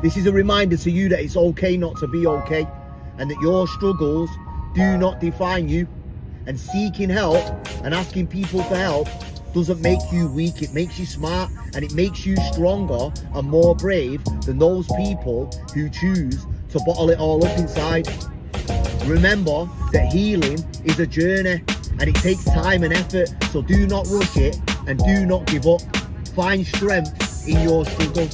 This is a reminder to you that it's okay not to be okay, and that your struggles do not define you. And seeking help and asking people for help doesn't make you weak, it makes you smart, and it makes you stronger and more brave than those people who choose to bottle it all up inside. Remember that healing is a journey and it takes time and effort, so do not rush it and do not give up. Find strength in your struggle.